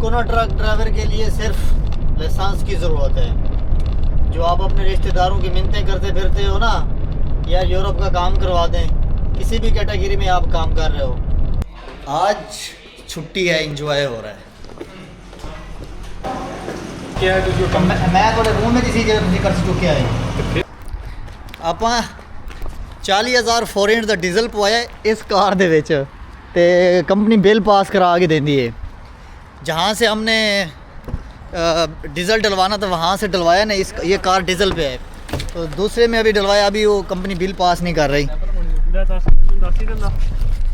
आपको ना truck driver के लिए सिर्फ लाइसेंस की ज़रूरत है। जो आप अपने रिश्तेदारों की मिन्नतें करते फिरते हो ना, यार यूरोप का काम करवा दें, किसी भी कैटेगरी में आप काम कर रहे हो। आज छुट्टी है, इंजॉय हो रहा है। क्या है जो मैं थोड़े रूम में किसी जगह कर चुके आए आप 40,000 फॉरेन का डीजल पवाया इस कार दे विच ते कंपनी बिल पास करा के देंदी है। जहाँ से हमने डीज़ल डलवाना था वहाँ से डलवाया ना, इस ये कार डीज़ल पे है, तो दूसरे में अभी डलवाया, अभी वो कंपनी बिल पास नहीं कर रही।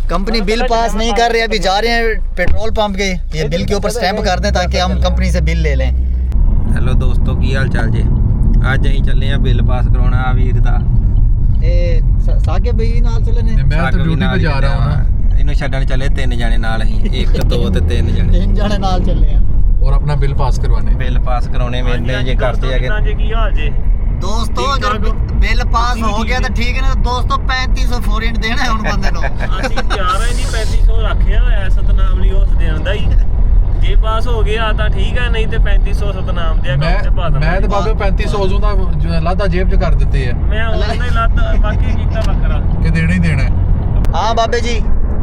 कंपनी बिल पास नहीं कर रही, अभी जा रहे हैं पेट्रोल पंप के, ये बिल के ऊपर स्टैंप कर दें ताकि हम कंपनी से बिल ले लें। हेलो दोस्तों, की हाल चाल जे? अज अं चले हैं बिल पास करवाना आ वीर का। साके भाई नाल चले ने, मैं तो ड्यूटी पे जा रहा हूं ना। इन्हों छड्डण चले 3 जने नाल ही, 1 2 ते 3 जने। 3 जने नाल चले हैं और अपना बिल पास करवाने। बिल पास कराने मेरे जे करते है की हाल जे दोस्तों। अगर बिल पास हो गया तो ठीक है ना दोस्तों, 3500 फॉरेन देना है उन बंदे को। ਅਸੀਂ ਤਿਆਰ ਹਾਂ ਜੀ 3500 ਰੱਖਿਆ ਹੋਇਆ ਸਤਨਾਮ ਲਈ ਉਸ ਦੇਣ ਦਾ ਹੀ। ਜੇ ਪਾਸ ਹੋ ਗਿਆ ਤਾਂ ਠੀਕ ਹੈ, ਨਹੀਂ ਤੇ 3500 ਸਤਨਾਮ ਦੇ ਅਕਾਊਂਟ 'ਚ ਪਾ ਦਵਾਂ। ਮੈਂ ਤੇ ਬਾਬੇ 3500 ਉਦੋਂ ਦਾ ਲਾਦਾ ਜੇਬ 'ਚ ਕਰ ਦਿੱਤੇ ਆ। ਮੈਂ ਉਹਨਾਂ ਨੇ ਲੱਤ ਬਾਕੀ ਕੀਤਾ ਵੱਖਰਾ ਕਿ ਦੇਣਾ ਹੀ ਦੇਣਾ ਹੈ। ਹਾਂ ਬਾਬੇ ਜੀ,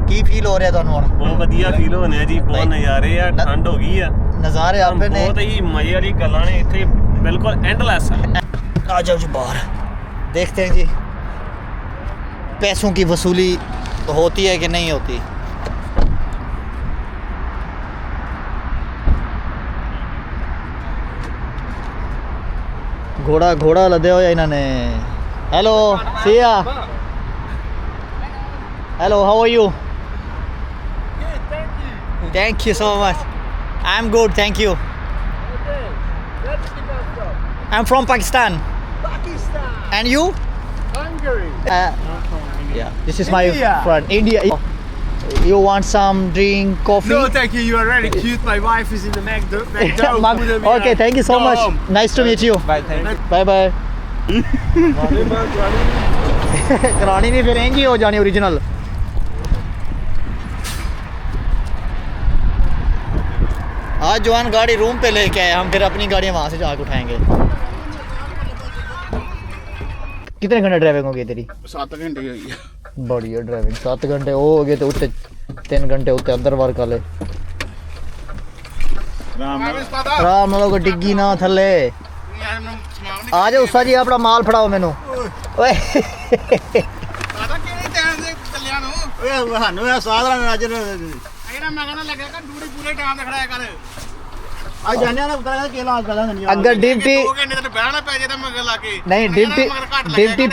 ਕੀ ਫੀਲ ਹੋ ਰਿਹਾ ਤੁਹਾਨੂੰ ਹੁਣ? ਬਹੁਤ ਵਧੀਆ ਫੀਲ ਹੋਣੇ ਆ ਜੀ, ਬਹੁਤ ਨਜ਼ਾਰੇ ਆ, ਠੰਡ ਹੋ ਗਈ ਆ, ਨਜ਼ਾਰੇ ਆਪੇ ਨੇ, ਬਹੁਤ ਹੀ ਮਜ਼ੇ ਵਾਲੀ ਗੱਲਾਂ ਨੇ ਇੱਥੇ, ਬਿਲਕੁਲ ਐਂਡਲੈਸ ਆ। आ जाओ जी बाहर, देखते हैं जी पैसों की वसूली होती है कि नहीं होती। घोड़ा लदे हो इन्होंने। Hello Siya, hello how are you? Thank you so much, I am good thank you. I am from Pakistan. And you? Hungary. Yeah, this is my friend. India. You want some drink, coffee? No, thank you. You are really cute. My wife is in the McDonald's. Okay, thank you so much. Nice to meet you. Bye, thank you. Bye bye. करानी नहीं फिर angry हो जानी original. आज जवान गाड़ी room पे लेके आए, हम फिर अपनी गाड़ियाँ वहाँ से जाकर उठाएंगे। कितने घंटे ड्राइविंग हो गई तेरी? 7 घंटे हो गई। बढ़िया ड्राइविंग, 7 घंटे वो हो गए, तो उत्ते 3 घंटे उत्ते अंदर वर्क वाले राम लोग डिग्गी ना थले। आ जाओ उस्ताद जी, अपना माल फड़ाओ मैनू। ओए ਪਤਾ ਕਿਹੜੇ ਟਾਈਮ ਦੇ ਚੱਲਿਆ ਨੂੰ ਓਏ ਸਾਨੂੰ ਇਹ ਸਾਧਰਾ ਨਜ਼ਰ ਇਹਦਾ ਮੈਂ ਕਹਿੰਦਾ ਲੱਗਿਆ ਕਰ ਡੂੜੀ ਪੂਰੇ ਟਾਈਮ ਤੇ ਖੜਾਇਆ ਕਰ। ਆ ਜਾਣਿਆ ਨਾ ਉਤਰਾ ਕੇ ਲਾਜ ਕਰਾਂ ਨਹੀਂ अगर ड्यूटी 2 घंटे ਤੇ ਬਹਿਣਾ ਪੈ ਜੇ ਤਾਂ ਮਗਰ ਲਾ ਕੇ नहीं ड्यूटी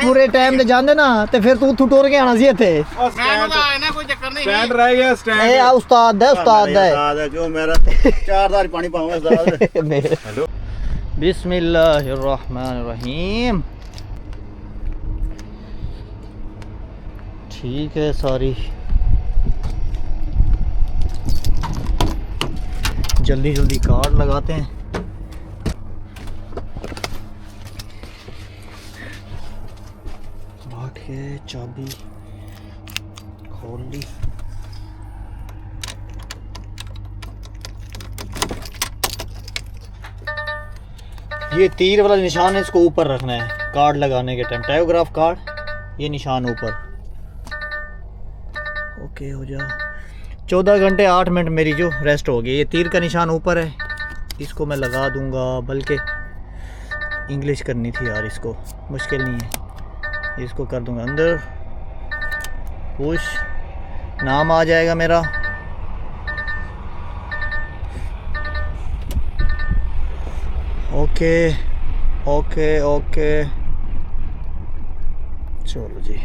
पूरे टाइम ते जांदे ना ते फिर तू टुर के आना सी इत्थे। ਮੈਂ ਤਾਂ ਆਇਆ ਨਾ ਕੋਈ ਚੱਕਰ ਨਹੀਂ। ਸਟੈਂਡ ਰਹਿ ਗਿਆ ਸਟੈਂਡ। ए आ उस्ताद है, उस्ताद है। ਉਸਤਾਦ ਹੈ ਕਿਉਂ ਮੇਰਾ 4 दार पानी पाऊंगा उस्ताद। हेलो बिस्मिल्लाहिर्रहमानिर्रहीम। ठीक है सॉरी, जल्दी जल्दी कार्ड लगाते हैं। बाट के चाबी खोल ली। ये तीर वाला निशान है, इसको ऊपर रखना है कार्ड लगाने के टाइम, टायोग्राफ कार्ड, ये निशान ऊपर। ओके हो जा। 14 घंटे 8 मिनट मेरी जो रेस्ट हो गई। ये तीर का निशान ऊपर है, इसको मैं लगा दूंगा, बल्कि इंग्लिश करनी थी यार, इसको मुश्किल नहीं है, इसको कर दूंगा अंदर, पुश, नाम आ जाएगा मेरा। ओके ओके ओके चलो जी।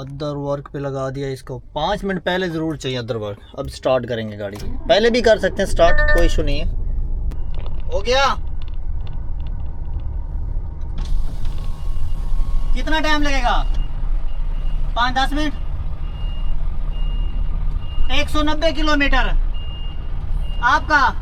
अदर वर्क पे लगा दिया इसको। 5 मिनट पहले ज़रूर चाहिए अदर वर्क। अब स्टार्ट करेंगे गाड़ी, पहले भी कर सकते हैं स्टार्ट, कोई इशू नहीं है। हो गया? कितना टाइम लगेगा? 5-10 मिनट। 190 किलोमीटर आपका।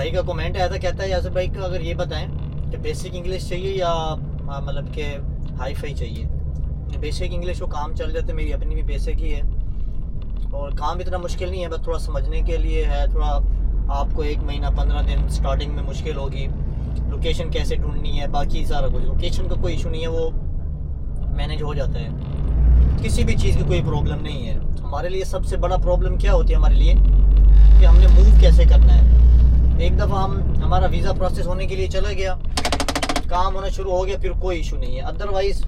भाई का कमेंट आया था, कहता है यासर भाई को अगर ये बताएं कि बेसिक इंग्लिश चाहिए या मतलब कि हाई फाई चाहिए। बेसिक इंग्लिश वो काम चल जाते, मेरी अपनी भी बेसिक ही है और काम इतना मुश्किल नहीं है, बस थोड़ा समझने के लिए है। थोड़ा आपको 1 महीना 15 दिन स्टार्टिंग में मुश्किल होगी, लोकेशन कैसे ढूंढनी है, बाकी सारा कुछ। लोकेशन का कोई इशू नहीं है, वो मैनेज हो जाता है, किसी भी चीज़ की कोई प्रॉब्लम नहीं है। हमारे लिए सबसे बड़ा प्रॉब्लम क्या होती है हमारे लिए कि हमने मूव कैसे करना है। एक दफ़ा हमारा वीज़ा प्रोसेस होने के लिए चला गया, काम होना शुरू हो गया, फिर कोई इशू नहीं है। अदरवाइज़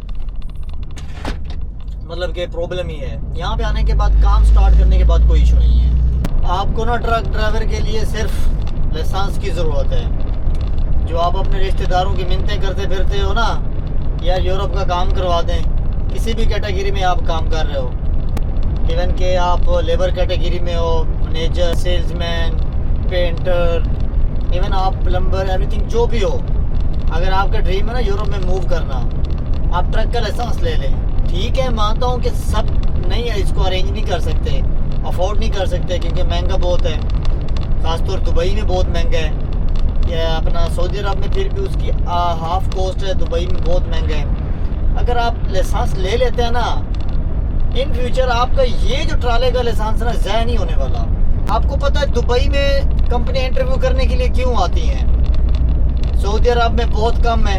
मतलब कि प्रॉब्लम ही है। यहाँ पे आने के बाद, काम स्टार्ट करने के बाद कोई इशू नहीं है। आपको ना ट्रक ड्राइवर के लिए सिर्फ लाइसेंस की ज़रूरत है। जो आप अपने रिश्तेदारों की मिन्नतें करते फिरते हो ना, यार यूरोप का काम करवा दें, किसी भी कैटेगरी में आप काम कर रहे हो, इवन के आप लेबर कैटेगरी में हो, मैनेजर, सेल्समैन, पेंटर, इवन आप प्लम्बर, एवरीथिंग जो भी हो, अगर आपका ड्रीम है ना यूरोप में मूव करना, आप ट्रक का लाइसेंस ले लें। ठीक है, मानता हूँ कि सब नहीं है, इसको अरेंज नहीं कर सकते, अफोर्ड नहीं कर सकते क्योंकि महंगा बहुत है, ख़ासतौर दुबई में बहुत महंगा है। या अपना सऊदी अरब में फिर भी उसकी हाफ कॉस्ट है, दुबई में बहुत महंगा है। अगर आप लाइसेंस ले लेते हैं ना, इन फ्यूचर आपका ये जो ट्राले का लाइसेंस ना ज़ाया नहीं होने वाला। आपको पता है दुबई में कंपनी इंटरव्यू करने के लिए क्यों आती हैं? सऊदी अरब में बहुत कम है।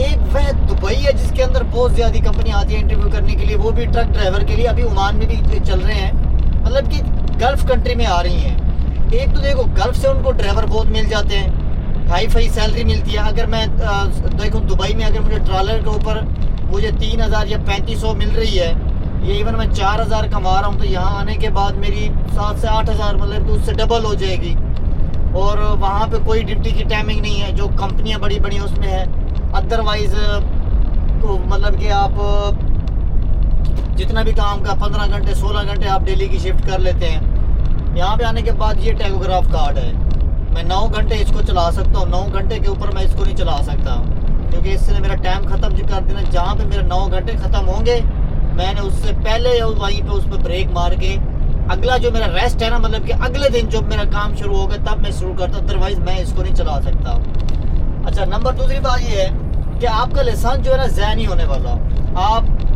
एक वह दुबई है जिसके अंदर बहुत ज़्यादा कंपनी आती है इंटरव्यू करने के लिए, वो भी ट्रक ड्राइवर के लिए। अभी ओमान में भी चल रहे हैं, मतलब कि गल्फ़ कंट्री में आ रही हैं। एक तो देखो गल्फ़ से उनको ड्राइवर बहुत मिल जाते हैं, हाई फाई सैलरी मिलती है। अगर मैं देखूँ दुबई में अगर मुझे ट्रालर के ऊपर मुझे 3000 या 3500 मिल रही है, ये इवन मैं 4000 कमा रहा हूँ, तो यहाँ आने के बाद मेरी 7 से 8000 मतलब कि उससे डबल हो जाएगी। और वहाँ पे कोई ड्यूटी की टाइमिंग नहीं है जो कंपनियाँ बड़ी बड़ी उसमें है। अदरवाइज़ तो मतलब कि आप जितना भी काम का 15 घंटे 16 घंटे आप डेली की शिफ्ट कर लेते हैं। यहाँ पे आने के बाद ये टैकोग्राफ कार्ड है, मैं 9 घंटे इसको चला सकता हूँ, 9 घंटे के ऊपर मैं इसको नहीं चला सकता क्योंकि इससे मेरा टाइम ख़त्म कर देना। जहाँ पे मेरे 9 घंटे ख़त्म होंगे, मैंने उससे पहले वहीं पे उस पर ब्रेक मार के अगला जो मेरा रेस्ट है ना, मतलब कि अगले दिन जब मेरा काम शुरू होगा तब मैं शुरू करता, अदरवाइज़ मैं इसको नहीं चला सकता। अच्छा, नंबर दूसरी बात ये है कि आपका लाइसेंस जो है ना ज़ाया नहीं होने वाला।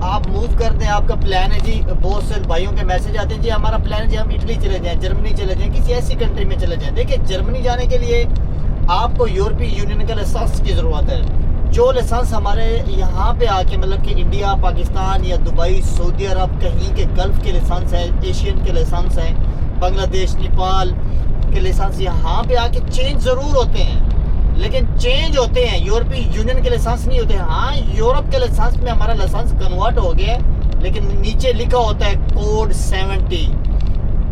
आप मूव कर दें, आपका प्लान है जी, बहुत से भाइयों के मैसेज आते हैं जी हमारा प्लान है जी हम इटली चले जाएं, जर्मनी चले जाएं, किसी ऐसी कंट्री में चले जाएं। देखिए, जर्मनी जाने के लिए आपको यूरोपीय यूनियन का लाइसेंस की ज़रूरत है। जो लाइसेंस हमारे यहाँ पे आके मतलब कि इंडिया, पाकिस्तान या दुबई, सऊदी अरब कहीं के गल्फ़ के लाइसेंस हैं, एशियन के लाइसेंस हैं, बांग्लादेश, नेपाल के लाइसेंस यहाँ पे आके चेंज ज़रूर होते हैं, लेकिन चेंज होते हैं, यूरोपीय यूनियन के लाइसेंस नहीं होते। हाँ, यूरोप के लाइसेंस में हमारा लाइसेंस कन्वर्ट हो गया, लेकिन नीचे लिखा होता है कोड 70,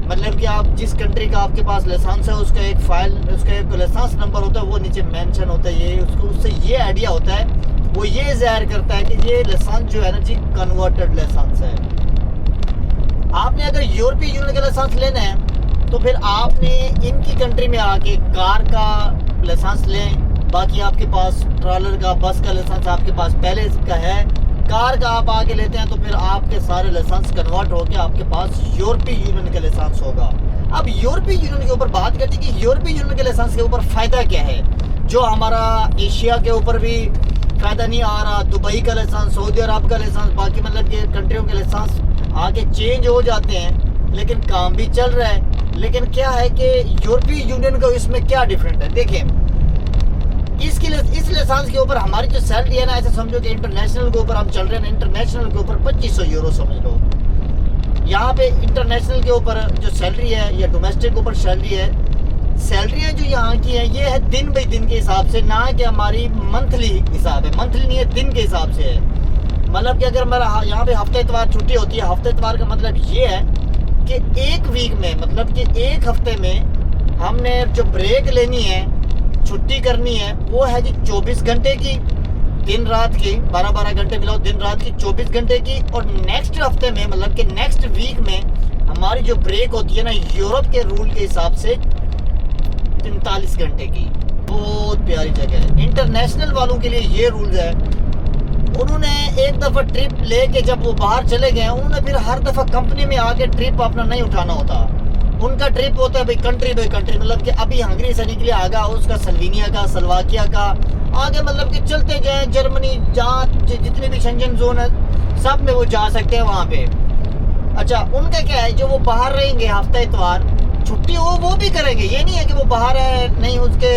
मतलब कि आप जिस कंट्री का आपके पास लाइसेंस है उसका एक फाइल, उसका एक लाइसेंस नंबर होता है, वो नीचे मेंशन होता है। ये उसको उससे ये आइडिया होता है, वो ये ज़ाहिर करता है कि ये लाइसेंस जो है ना जी कन्वर्टेड लाइसेंस है। आपने अगर यूरोपीय यूनियन का लाइसेंस लेना है तो फिर आपने इनकी कंट्री में आके कार का लाइसेंस लें। बाकी आपके पास ट्रॉलर का, बस का लाइसेंस आपके पास पहले का है, कार का आप आगे लेते हैं तो फिर आपके सारे लाइसेंस कन्वर्ट होकर आपके पास यूरोपीय यूनियन का लाइसेंस होगा। अब यूरोपीय यूनियन के ऊपर बात करते हैं कि यूरोपीय यूनियन के लाइसेंस के ऊपर फ़ायदा क्या है, जो हमारा एशिया के ऊपर भी फ़ायदा नहीं आ रहा। दुबई का लाइसेंस, सऊदी अरब का लाइसेंस, बाकी मतलब कि कंट्रियों के लाइसेंस आगे चेंज हो जाते हैं, लेकिन काम भी चल रहा है। लेकिन क्या है कि यूरोपीय यूनियन का इसमें क्या डिफरेंट है, देखिए इस लाइसेंस के ऊपर हमारी जो सैलरी है ना, ऐसे समझो कि इंटरनेशनल के ऊपर हम चल रहे हैं, इंटरनेशनल के ऊपर 2500 यूरो समझ लो। यहाँ पे इंटरनेशनल के ऊपर जो सैलरी है या डोमेस्टिक के ऊपर सैलरी है, सैलरियाँ जो यहाँ की हैं ये है दिन बाई दिन के हिसाब से, ना कि हमारी मंथली हिसाब है। मंथली नहीं है, दिन के हिसाब से है। मतलब कि अगर मेरा यहाँ पे हफ्ते इतवार छुट्टी होती है, हफ्ते इतवार का मतलब ये है कि एक वीक में, मतलब कि एक हफ्ते में हमने जो ब्रेक लेनी है, छुट्टी करनी है, वो है जी 24 घंटे की, दिन रात की 12-12 घंटे मिलाओ, दिन रात की 24 घंटे की। और नेक्स्ट हफ्ते में मतलब कि नेक्स्ट वीक में हमारी जो ब्रेक होती है ना, यूरोप के रूल के हिसाब से 43 घंटे की। बहुत प्यारी जगह है। इंटरनेशनल वालों के लिए ये रूल्स है। उन्होंने एक दफ़ा ट्रिप लेके जब वो बाहर चले गए, उन्होंने फिर हर दफ़ा कंपनी में आके ट्रिप अपना नहीं उठाना होता। उनका ट्रिप होता है भाई कंट्री बाई कंट्री, मतलब कि अभी हंगरी से निकले आगा उसका स्लोवेनिया का, स्लोवाकिया का, आगे मतलब कि चलते जाए जर्मनी, जहाँ जितने भी शेंजन जोन है सब में वो जा सकते हैं वहाँ पे। अच्छा, उनका क्या है, जो वो बाहर रहेंगे हफ्ता इतवार छुट्टी वो भी करेंगे, ये नहीं है कि वो बाहर है नहीं उसके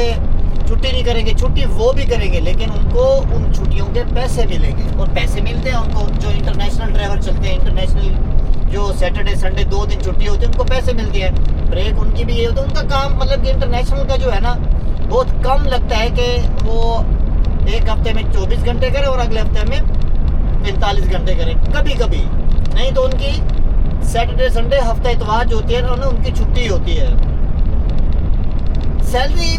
छुट्टी नहीं करेंगे, छुट्टी वो भी करेंगे, लेकिन उनको उन छुट्टियों के पैसे मिलेंगे। और पैसे मिलते हैं उनको, जो इंटरनेशनल ड्राइवर चलते हैं, इंटरनेशनल जो सैटरडे संडे 2 दिन छुट्टी होती है उनको पैसे मिलती है। ब्रेक उनकी भी ये होता है, उनका काम मतलब कि इंटरनेशनल का जो है ना बहुत कम लगता है कि वो एक हफ्ते में 24 घंटे करे और अगले हफ्ते में 45 घंटे करे, कभी कभी नहीं तो उनकी सैटरडे संडे हफ्ता इतवार जो होती है ना उनकी छुट्टी होती है। सैलरी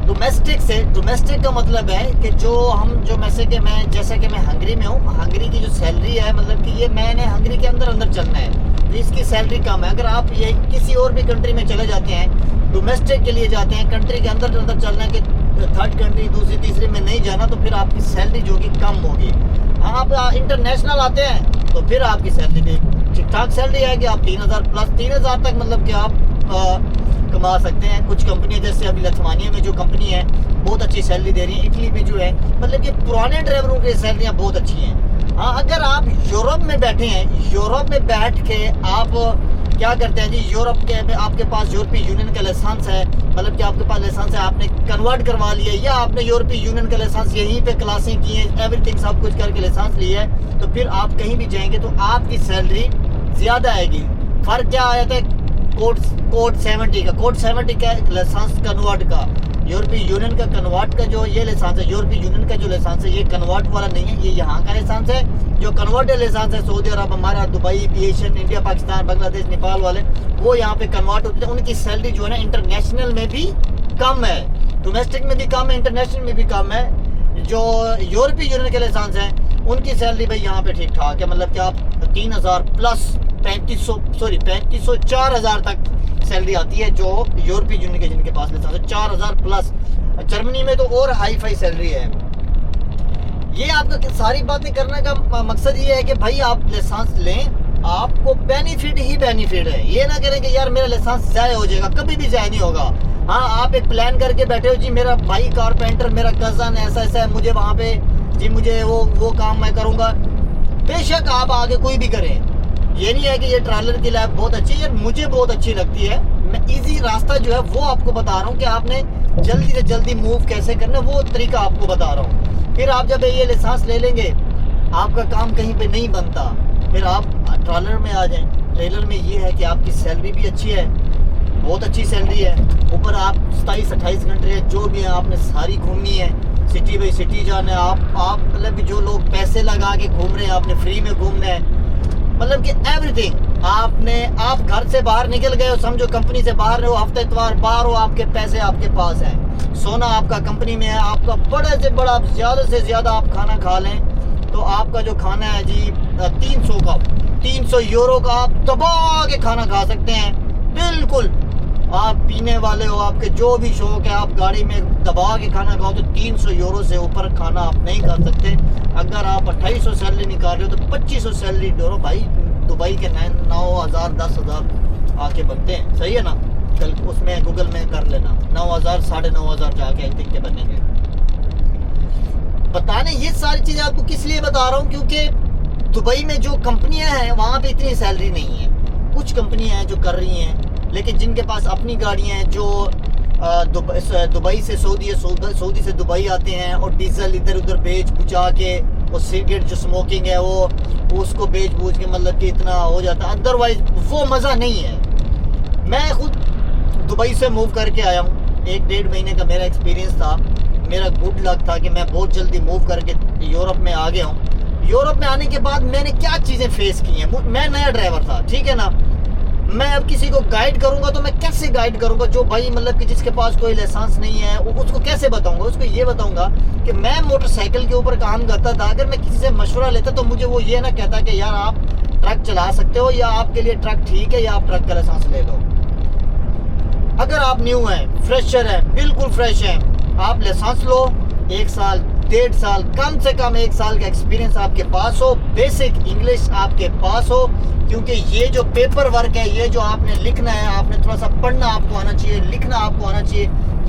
डोमेस्टिक से, डोमेस्टिक का मतलब है कि जैसे कि मैं हंगरी में हूँ, हंगरी की जो सैलरी है मतलब कि ये मैंने हंगरी के अंदर चलना है तो इसकी सैलरी कम है। अगर आप ये किसी और भी कंट्री में चले जाते हैं, डोमेस्टिक के लिए जाते हैं, कंट्री के अंदर चलना है कि थर्ड कंट्री दूसरी तीसरी में नहीं जाना, तो फिर आपकी सैलरी जो कि कम होगी। आप इंटरनेशनल आते हैं तो फिर आपकी सैलरी भी ठीक ठाक सैलरी आएगी, आप 3000 प्लस 3000 तक मतलब कि आप कमा सकते हैं। कुछ कंपनी जैसे अभी लिथुआनिया में जो कंपनी है बहुत अच्छी सैलरी दे रही है, इटली में जो है मतलब कि पुराने ड्राइवरों की सैलरियाँ बहुत अच्छी हैं। हाँ, अगर आप यूरोप में बैठे हैं, यूरोप में बैठ के आप क्या करते हैं जी, यूरोप के में आपके पास यूरोपीय यूनियन का लाइसेंस है, मतलब कि आपके पास लाइसेंस है, आपने कन्वर्ट करवा लिया या आपने यूरोपीय यूनियन का लाइसेंस यहीं पे क्लासें की हैं, एवरीथिंग सब कुछ करके लाइसेंस लिया है, तो फिर आप कहीं भी जाएंगे तो आपकी सैलरी ज़्यादा आएगी। फ़र्क क्या आया था कोड 70 का, कोड 70 का लाइसेंस कन्वर्ट का, यूरोपीय यूनियन का कन्वर्ट का जो ये लाइसेंस है, यूरोपीय यूनियन का जो लाइसेंस है ये कन्वर्ट वाला नहीं है, ये यहाँ का लाइसेंस है। जो कन्वर्ट लाइसेंस है सऊदी अरब, हमारा Dubai, Asian, India, Pakistan, Bangladesh, Nepal वाले वो यहाँ पे कन्वर्ट होते हैं, उनकी सैलरी जो है ना इंटरनेशनल में भी कम है, डोमेस्टिक में भी कम है, इंटरनेशनल में भी कम है। जो यूरोपीय यूनियन के लाइसेंस हैं उनकी सैलरी भाई यहाँ पे ठीक ठाक है, मतलब कि आप 3000 प्लस 3500 4000 तक सैलरी आती है जो यूरोपीय यूनियन के जिनके पास लाइसेंस है, 4000 प्लस। जर्मनी में तो और हाई फाई सैलरी है। ये आपका सारी बातें करने का मकसद ये है कि भाई आप लाइसेंस लें, आपको बेनिफिट ही बेनिफिट है। ये ना करें कि यार मेरा लाइसेंस ज़ाय हो जाएगा, कभी भी ज़ाय नहीं होगा। हाँ, आप एक प्लान करके बैठे हो जी, मेरा भाई कारपेंटर, मेरा कज़न ऐसा ऐसा है, मुझे वहाँ पे जी मुझे वो काम मैं करूँगा, बेशक आप आगे कोई भी करें। ये नहीं है कि ये ट्रैवलर की लाइफ बहुत अच्छी है, मुझे बहुत अच्छी लगती है। मैं इजी रास्ता जो है वो आपको बता रहा हूँ कि आपने जल्दी से जल्दी मूव कैसे करना, वो तरीका आपको बता रहा हूँ। फिर आप जब ये लाइसेंस ले लेंगे, आपका काम कहीं पे नहीं बनता, फिर आप ट्रैवलर में आ जाएं। ट्रेलर में ये है कि आपकी सैलरी भी अच्छी है, बहुत अच्छी सैलरी है, ऊपर आप 27-28 घंटे जो भी है आपने सारी घूमनी है, सिटी बाई सिटी जाना है। आप मतलब कि जो लोग पैसे लगा के घूम रहे हैं आपने फ्री में घूमना है, मतलब कि एवरीथिंग आप घर से बाहर निकल गए हो, समझो कंपनी से बाहर रहे हो, हफ्ते इतवार बाहर हो, आपके पैसे आपके पास हैं, सोना आपका कंपनी में है, आपका बड़े से बड़ा ज़्यादा से ज़्यादा आप खाना खा लें तो आपका जो खाना है जी 300 यूरो का आप दबा के खाना खा सकते हैं। बिल्कुल, आप पीने वाले हो, आपके जो भी शौक है, आप गाड़ी में दबा के खाना खाओ तो 300 यूरो से ऊपर खाना आप नहीं खा सकते। अगर आप 2800 सैलरी निकाल रहे हो तो 2500 सैलरी दो भाई, दुबई के 9,000 10,000 आके बनते हैं, सही है ना। कल उसमें गूगल में कर लेना, 9,000 9,500 जाके आई थिंक के बनेंगे। बताने ये सारी चीज़ें आपको किस लिए बता रहा हूँ, क्योंकि दुबई में जो कंपनियां हैं वहाँ पे इतनी सैलरी नहीं है। कुछ कंपनियां हैं जो कर रही हैं, लेकिन जिनके पास अपनी गाड़ियां हैं, जो दुबई से सऊदी से दुबई आते हैं और डीजल इधर उधर बेच बुझा के, और सिगरेट जो स्मोकिंग है वो उसको बेच बूझ के मतलब कि इतना हो जाता है, अदरवाइज वो मज़ा नहीं है। मैं खुद दुबई से मूव करके आया हूँ, 1-1.5 महीने का मेरा एक्सपीरियंस था। मेरा गुड लक था कि मैं बहुत जल्दी मूव करके यूरोप में आ गया हूँ। यूरोप में आने के बाद मैंने क्या चीज़ें फेस की हैं, मैं नया ड्राइवर था, ठीक है ना। मैं अब किसी को गाइड करूंगा तो मैं कैसे गाइड करूंगा, जो भाई मतलब कि जिसके पास कोई लाइसेंस नहीं है उसको कैसे बताऊंगा। उसको ये बताऊंगा कि मैं मोटरसाइकिल के ऊपर काम करता था, अगर मैं किसी से मशवरा लेता तो मुझे वो ये ना कहता कि यार आप ट्रक चला सकते हो या आपके लिए ट्रक ठीक है या आप ट्रक का लाइसेंस ले लो। अगर आप न्यू हैं, फ्रेशर हैं, बिल्कुल फ्रेश हैं, आप लाइसेंस लो, 1 साल 1.5 साल, कम से कम 1 साल का एक्सपीरियंस आपके पास हो, बेसिक इंग्लिश आपके पास हो, क्योंकि ये जो पेपर वर्क है, ये जो आपने लिखना है, आपने थोड़ा सा पढ़ना आपको आना चाहिए, लिखना आपको आना चाहिए।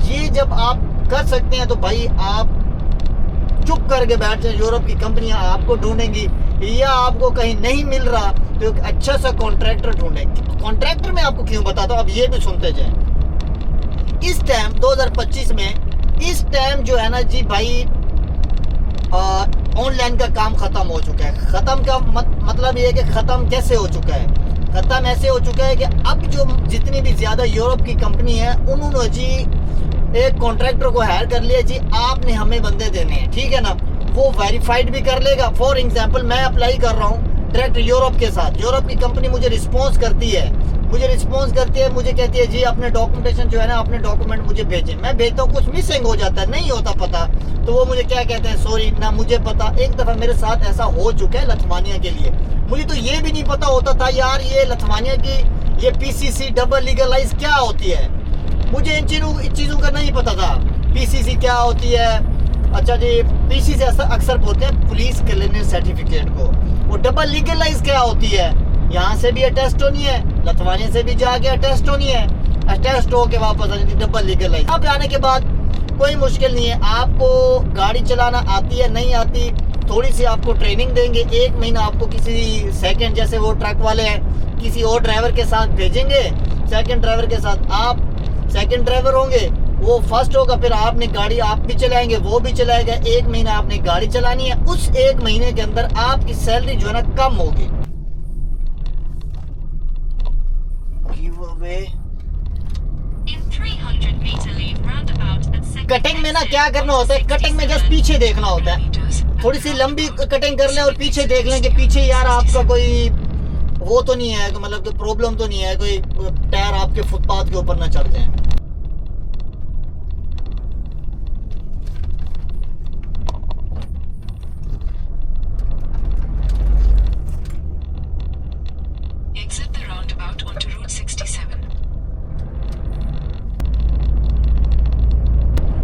ये जब आप कर सकते हैं तो भाई आप चुप करके बैठ जाए, यूरोप की कंपनियां आपको ढूंढेंगी, या आपको कहीं नहीं मिल रहा तो एक अच्छा सा कॉन्ट्रैक्टर ढूंढेंगे। कॉन्ट्रैक्टर मैं आपको क्यों बताता हूँ, अब ये भी सुनते जाए। इस टाइम 2025 में इस टाइम जो है ना जी भाई, ऑनलाइन का काम खत्म हो चुका है। खत्म का मतलब ये है कि खत्म कैसे हो चुका है, खत्म ऐसे हो चुका है कि अब जो जितनी भी ज्यादा यूरोप की कंपनी है, उन्होंने जी एक कॉन्ट्रैक्टर को हायर कर लिया जी, आपने हमें बंदे देने हैं, ठीक है ना, वो वेरीफाइड भी कर लेगा। फॉर एग्जांपल मैं अप्लाई कर रहा हूँ डायरेक्ट यूरोप के साथ, यूरोप की कंपनी मुझे रिस्पॉन्स करती है, मुझे कहती है जी अपने डॉक्यूमेंटेशन जो है ना, अपने डॉक्यूमेंट मुझे भेजें। मैं भेजता हूँ, कुछ मिसिंग हो जाता है, नहीं होता पता, तो वो मुझे क्या कहते हैं, सॉरी ना मुझे पता। एक दफ़ा मेरे साथ ऐसा हो चुका है लिथुआनिया के लिए, मुझे तो ये भी नहीं पता होता था यार, ये लिथुआनिया की ये PCC डबल लीगलाइज क्या होती है, मुझे इन चीज़ों का नहीं पता था। PCC क्या होती है, अच्छा जी PCC अक्सर बोलते हैं पुलिस क्लीयरेंस सर्टिफिकेट को, वो डबल लीगलाइज क्या होती है, यहाँ से भी अटेस्ट होनी है, लिथुआनिया से भी जाके अटेस्ट होनी है, अटेस्ट होके वापस आनी थी, डबल लीगलाइज। अब आने के बाद कोई मुश्किल नहीं है, आपको गाड़ी चलाना आती है नहीं आती, थोड़ी सी आपको ट्रेनिंग देंगे, 1 महीना आपको किसी सेकंड, जैसे वो ट्रक वाले हैं, किसी और ड्राइवर के साथ भेजेंगे, सेकंड ड्राइवर के साथ, आप सेकंड ड्राइवर होंगे, वो फर्स्ट होगा, फिर आपने गाड़ी आप भी चलाएंगे, वो भी चलाएगा, 1 महीना आपने गाड़ी चलानी है। उस 1 महीने के अंदर आपकी सैलरी जो है ना कम होगी। कटिंग में ना क्या करना होता है, कटिंग में जस्ट पीछे देखना होता है, थोड़ी सी लंबी कटिंग कर लें और पीछे देख लें कि पीछे यार आपका कोई वो तो नहीं है, मतलब कि प्रॉब्लम तो नहीं है, कोई टायर आपके फुटपाथ के ऊपर ना चढ़ जाए। Exit the roundabout onto Route 67.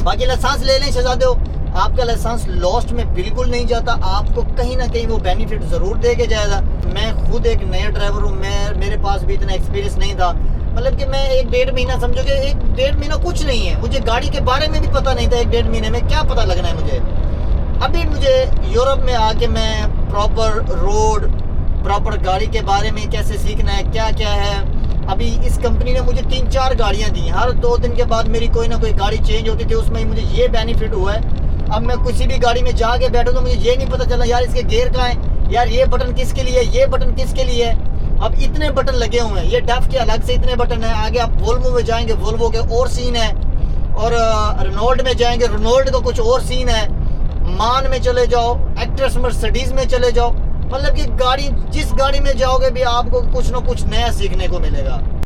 बाकी लाइसेंस ले लें शहजादे, आपका लाइसेंस लॉस्ट में बिल्कुल नहीं जाता, आपको कहीं ना कहीं वो बेनिफिट ज़रूर दे के जाएगा। मैं खुद एक नया ड्राइवर हूँ, मेरे पास भी इतना एक्सपीरियंस नहीं था, मतलब कि मैं 1-1.5 महीना, समझो कि 1-1.5 महीना कुछ नहीं है, मुझे गाड़ी के बारे में भी पता नहीं था। 1-1.5 महीने में क्या पता लगना है मुझे। अभी मुझे यूरोप में आके मैं प्रॉपर रोड, प्रॉपर गाड़ी के बारे में कैसे सीखना है, क्या क्या है। अभी इस कंपनी ने मुझे 3-4 गाड़ियाँ दी, हर 2 दिन के बाद मेरी कोई ना कोई गाड़ी चेंज होती थी, उसमें मुझे ये बेनिफिट हुआ है। अब मैं किसी भी गाड़ी में जाके बैठूँ तो मुझे ये नहीं पता चला यार इसके गियर कहाँ है, यार ये बटन किसके लिए है, ये बटन किसके लिए है। अब इतने बटन लगे हुए हैं, ये डेफ के अलग से इतने बटन है। आगे आप वोल्वो में जाएंगे, वोल्वो के और सीन है, और रेनॉल्ट में जाएंगे, रेनॉल्ट का कुछ और सीन है। मान में चले जाओ, एक्ट्रेस मर्सिडीज में चले जाओ, मतलब कि गाड़ी, जिस गाड़ी में जाओगे भी आपको कुछ ना कुछ नया सीखने को मिलेगा।